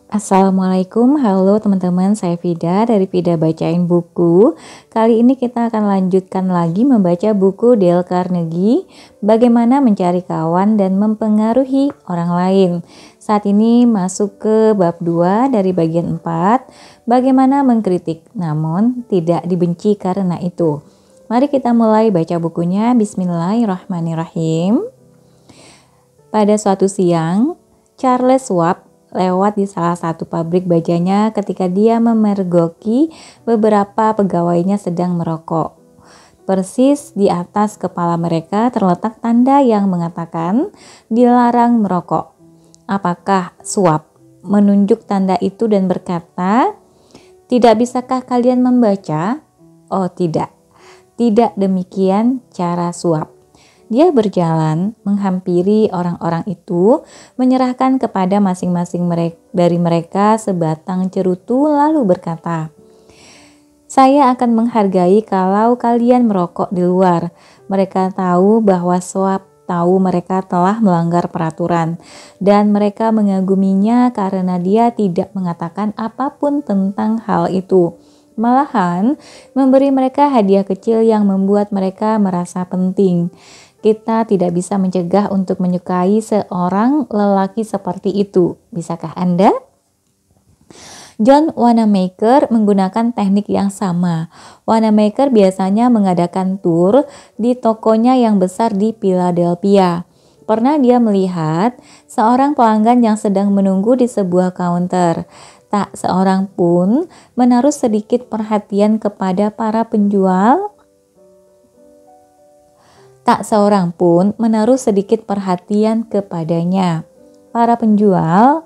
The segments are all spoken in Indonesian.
Assalamualaikum, halo teman-teman, saya Vida dari Vida Bacain Buku. Kali ini kita akan lanjutkan lagi membaca buku Dale Carnegie, Bagaimana Mencari Kawan dan Mempengaruhi Orang Lain. Saat ini masuk ke bab 2 dari bagian 4, Bagaimana Mengkritik Namun Tidak Dibenci Karena Itu. Mari kita mulai baca bukunya. Bismillahirrahmanirrahim. Pada suatu siang, Charles Schwab lewat di salah satu pabrik bajanya ketika dia memergoki beberapa pegawainya sedang merokok. Persis di atas kepala mereka terletak tanda yang mengatakan dilarang merokok. Apakah Schwab menunjuk tanda itu dan berkata, "Tidak bisakah kalian membaca?" Oh tidak, tidak demikian cara Schwab. Dia berjalan menghampiri orang-orang itu, menyerahkan kepada masing-masing dari mereka sebatang cerutu lalu berkata, "Saya akan menghargai kalau kalian merokok di luar." Mereka tahu bahwa Schwab tahu mereka telah melanggar peraturan dan mereka mengaguminya karena dia tidak mengatakan apapun tentang hal itu. Malahan memberi mereka hadiah kecil yang membuat mereka merasa penting. Kita tidak bisa mencegah untuk menyukai seorang lelaki seperti itu. Bisakah Anda? John Wanamaker menggunakan teknik yang sama. Wanamaker biasanya mengadakan tur di tokonya yang besar di Philadelphia. Pernah dia melihat seorang pelanggan yang sedang menunggu di sebuah kaunter. Tak seorang pun menaruh sedikit perhatian kepada para penjual. Tak seorang pun menaruh sedikit perhatian kepadanya. Para penjual,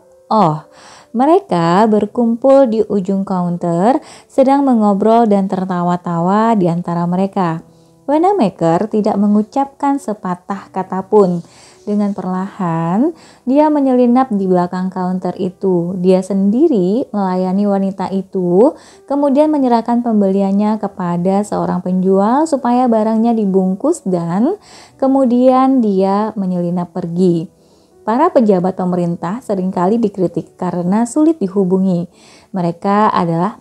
mereka berkumpul di ujung kaunter, sedang mengobrol dan tertawa-tawa di antara mereka. Wanamaker tidak mengucapkan sepatah kata pun. Dengan perlahan, dia menyelinap di belakang kaunter itu. Dia sendiri melayani wanita itu, kemudian menyerahkan pembeliannya kepada seorang penjual supaya barangnya dibungkus dan kemudian dia menyelinap pergi. Para pejabat pemerintah seringkali dikritik karena sulit dihubungi. Mereka adalah,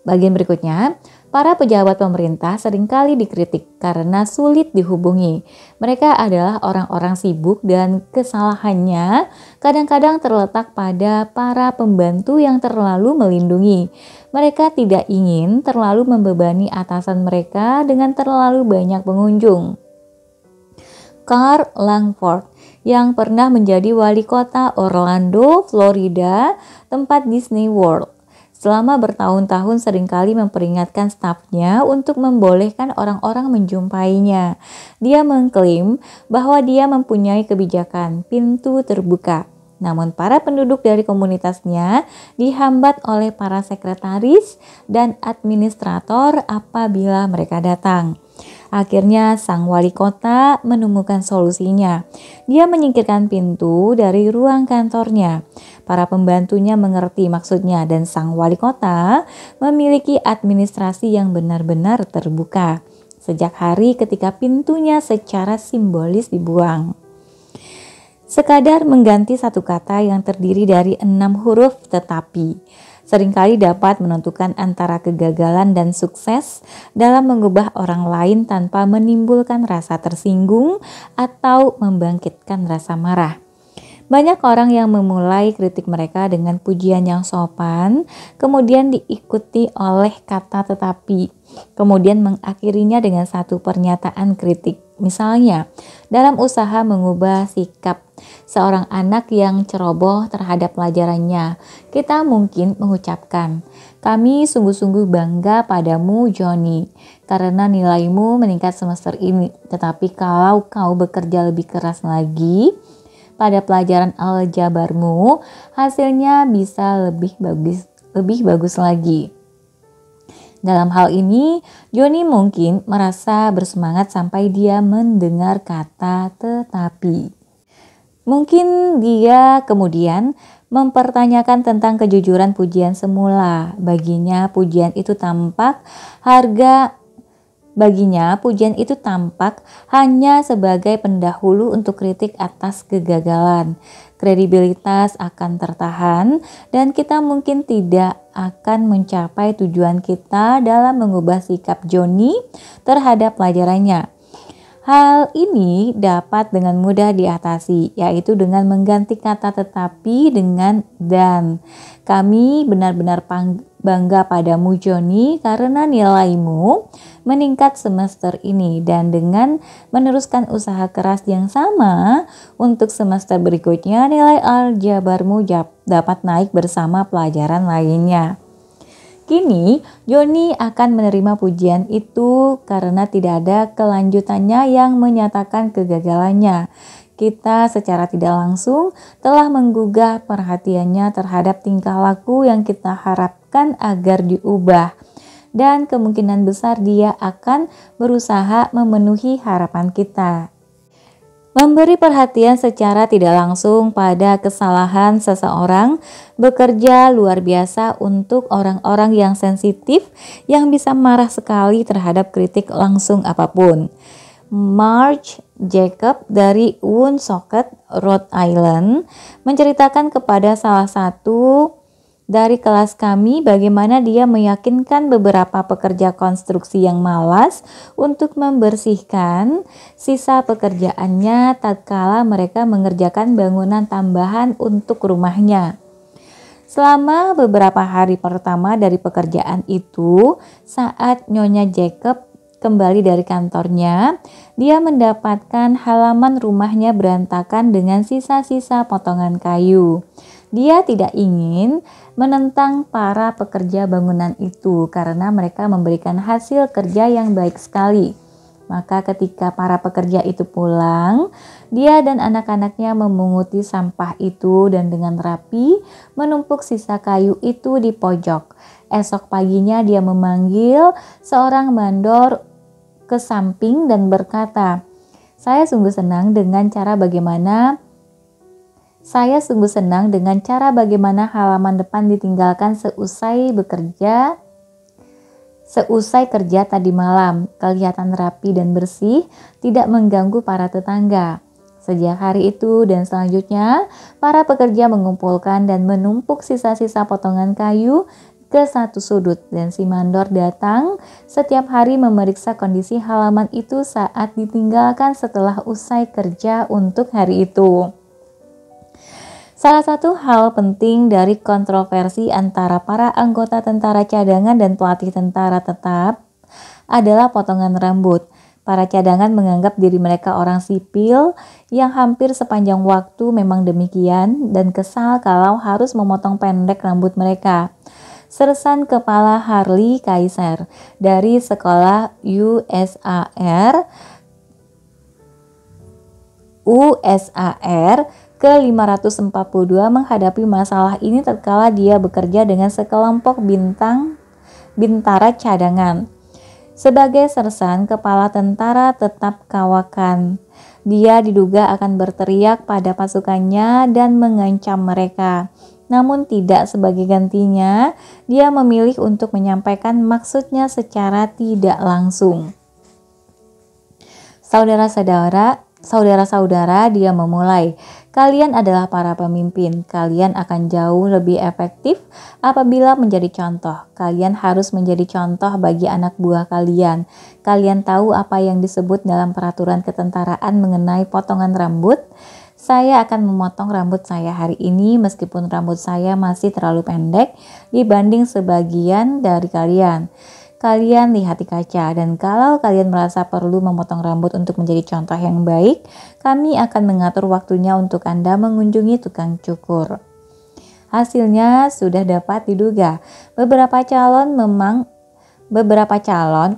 bagian berikutnya. Para pejabat pemerintah seringkali dikritik karena sulit dihubungi. Mereka adalah orang-orang sibuk dan kesalahannya kadang-kadang terletak pada para pembantu yang terlalu melindungi. Mereka tidak ingin terlalu membebani atasan mereka dengan terlalu banyak pengunjung. Karl Langford yang pernah menjadi wali kota Orlando, Florida, tempat Disney World. Selama bertahun-tahun seringkali memperingatkan stafnya untuk membolehkan orang-orang menjumpainya. Dia mengklaim bahwa dia mempunyai kebijakan pintu terbuka. Namun para penduduk dari komunitasnya dihambat oleh para sekretaris dan administrator apabila mereka datang. Akhirnya sang wali kota menemukan solusinya. Dia menyingkirkan pintu dari ruang kantornya. Para pembantunya mengerti maksudnya dan sang wali kota memiliki administrasi yang benar-benar terbuka. Sejak hari ketika pintunya secara simbolis dibuang. Sekadar mengganti satu kata yang terdiri dari 6 huruf tetapi seringkali dapat menentukan antara kegagalan dan sukses dalam mengubah orang lain tanpa menimbulkan rasa tersinggung atau membangkitkan rasa marah. Banyak orang yang memulai kritik mereka dengan pujian yang sopan, kemudian diikuti oleh kata tetapi, kemudian mengakhirinya dengan satu pernyataan kritik. Misalnya, dalam usaha mengubah sikap seorang anak yang ceroboh terhadap pelajarannya, kita mungkin mengucapkan, "Kami sungguh-sungguh bangga padamu, Johnny, karena nilaimu meningkat semester ini. Tetapi kalau kau bekerja lebih keras lagi pada pelajaran aljabarmu, hasilnya bisa lebih bagus lagi." Dalam hal ini, Johnny mungkin merasa bersemangat sampai dia mendengar kata tetapi. Mungkin dia kemudian mempertanyakan tentang kejujuran pujian semula. Baginya pujian itu tampak harga Baginya, pujian itu tampak hanya sebagai pendahulu untuk kritik atas kegagalan. Kredibilitas akan tertahan dan kita mungkin tidak akan mencapai tujuan kita dalam mengubah sikap Johnny terhadap pelajarannya. Hal ini dapat dengan mudah diatasi, yaitu dengan mengganti kata tetapi dengan dan. Kami benar-benar bangga padamu Johnny karena nilaimu meningkat semester ini, dan dengan meneruskan usaha keras yang sama untuk semester berikutnya nilai aljabarmu dapat naik bersama pelajaran lainnya. Kini Johnny akan menerima pujian itu karena tidak ada kelanjutannya yang menyatakan kegagalannya. Kita secara tidak langsung telah menggugah perhatiannya terhadap tingkah laku yang kita harapkan agar diubah. Dan kemungkinan besar dia akan berusaha memenuhi harapan kita. Memberi perhatian secara tidak langsung pada kesalahan seseorang bekerja luar biasa untuk orang-orang yang sensitif yang bisa marah sekali terhadap kritik langsung apapun. Marge Jacob dari Woonsocket, Rhode Island menceritakan kepada salah satu dari kelas kami bagaimana dia meyakinkan beberapa pekerja konstruksi yang malas untuk membersihkan sisa pekerjaannya tatkala mereka mengerjakan bangunan tambahan untuk rumahnya. Selama beberapa hari pertama dari pekerjaan itu, saat Nyonya Jacob kembali dari kantornya, dia mendapatkan halaman rumahnya berantakan dengan sisa-sisa potongan kayu. Dia tidak ingin menentang para pekerja bangunan itu karena mereka memberikan hasil kerja yang baik sekali. Maka ketika para pekerja itu pulang, dia dan anak-anaknya memunguti sampah itu dan dengan rapi menumpuk sisa kayu itu di pojok. Esok paginya dia memanggil seorang mandor ke samping dan berkata, Saya sungguh senang dengan cara bagaimana halaman depan ditinggalkan seusai kerja tadi malam. Kelihatan rapi dan bersih, tidak mengganggu para tetangga. Sejak hari itu dan selanjutnya, para pekerja mengumpulkan dan menumpuk sisa-sisa potongan kayu ke satu sudut, dan si mandor datang setiap hari memeriksa kondisi halaman itu saat ditinggalkan setelah usai kerja untuk hari itu. Salah satu hal penting dari kontroversi antara para anggota tentara cadangan dan pelatih tentara tetap adalah potongan rambut. Para cadangan menganggap diri mereka orang sipil yang hampir sepanjang waktu memang demikian dan kesal kalau harus memotong pendek rambut mereka. Sersan Kepala Harley Kaiser dari sekolah USAR ke-542 menghadapi masalah ini tatkala dia bekerja dengan sekelompok bintara cadangan. Sebagai sersan kepala tentara tetap kawakan, dia diduga akan berteriak pada pasukannya dan mengancam mereka. Namun tidak sebagai gantinya, dia memilih untuk menyampaikan maksudnya secara tidak langsung. Saudara-saudara, dia memulai. Kalian adalah para pemimpin. Kalian akan jauh lebih efektif apabila menjadi contoh. Kalian harus menjadi contoh bagi anak buah kalian. Kalian tahu apa yang disebut dalam peraturan ketentaraan mengenai potongan rambut? Saya akan memotong rambut saya hari ini meskipun rambut saya masih terlalu pendek dibanding sebagian dari kalian. Kalian lihat di kaca, dan kalau kalian merasa perlu memotong rambut untuk menjadi contoh yang baik, kami akan mengatur waktunya untuk Anda mengunjungi tukang cukur. Hasilnya sudah dapat diduga. Beberapa calon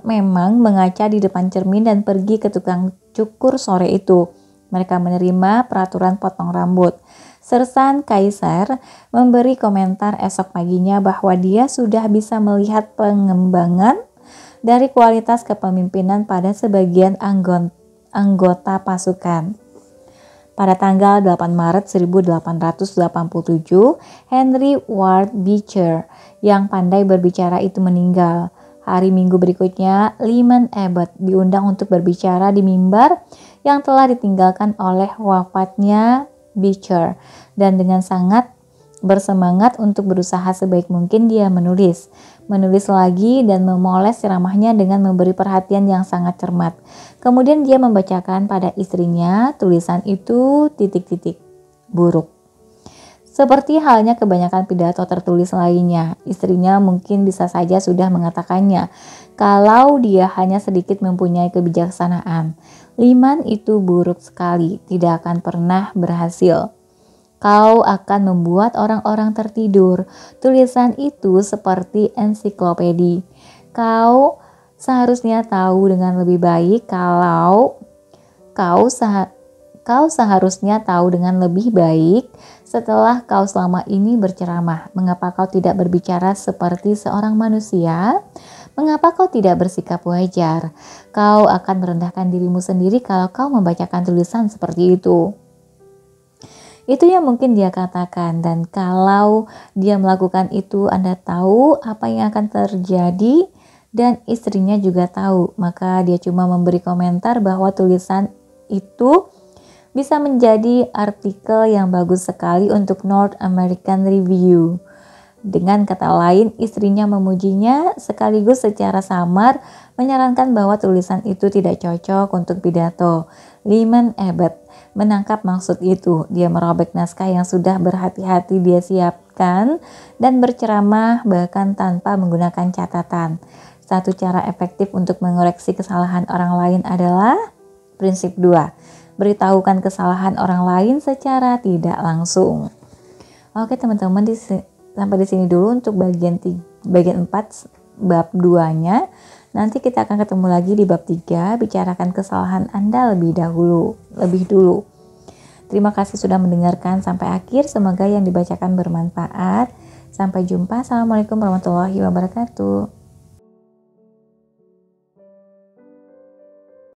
memang mengaca di depan cermin dan pergi ke tukang cukur sore itu. Mereka menerima peraturan potong rambut. Sersan Kaiser memberi komentar esok paginya bahwa dia sudah bisa melihat pengembangan dari kualitas kepemimpinan pada sebagian anggota pasukan. Pada tanggal 8 Maret 1887, Henry Ward Beecher yang pandai berbicara itu meninggal. Hari Minggu berikutnya, Lyman Abbott diundang untuk berbicara di mimbar yang telah ditinggalkan oleh wafatnya Beecher, dan dengan sangat bersemangat untuk berusaha sebaik mungkin dia menulis lagi dan memoles ceramahnya dengan memberi perhatian yang sangat cermat. Kemudian dia membacakan pada istrinya tulisan itu buruk. Seperti halnya kebanyakan pidato tertulis lainnya, istrinya mungkin bisa saja sudah mengatakannya kalau dia hanya sedikit mempunyai kebijaksanaan. Lyman itu buruk sekali, tidak akan pernah berhasil. Kau akan membuat orang-orang tertidur. Tulisan itu seperti ensiklopedi. Kau seharusnya tahu dengan lebih baik kalau kau seharusnya tahu dengan lebih baik setelah kau selama ini berceramah. Mengapa kau tidak berbicara seperti seorang manusia? Mengapa kau tidak bersikap wajar? Kau akan merendahkan dirimu sendiri kalau kau membacakan tulisan seperti itu. Itu yang mungkin dia katakan, dan kalau dia melakukan itu, Anda tahu apa yang akan terjadi, dan istrinya juga tahu. Maka dia cuma memberi komentar bahwa tulisan itu bisa menjadi artikel yang bagus sekali untuk North American Review. Dengan kata lain, istrinya memujinya sekaligus secara samar menyarankan bahwa tulisan itu tidak cocok untuk pidato. Lyman Abbott menangkap maksud itu. Dia merobek naskah yang sudah berhati-hati dia siapkan dan berceramah bahkan tanpa menggunakan catatan. Satu cara efektif untuk mengoreksi kesalahan orang lain adalah prinsip 2. Beritahukan kesalahan orang lain secara tidak langsung. Oke teman-teman, sampai di sini dulu untuk bagian 4 bab 2-nya. Nanti kita akan ketemu lagi di bab 3, bicarakan kesalahan Anda lebih dulu. Terima kasih sudah mendengarkan sampai akhir. Semoga yang dibacakan bermanfaat. Sampai jumpa. Assalamualaikum warahmatullahi wabarakatuh.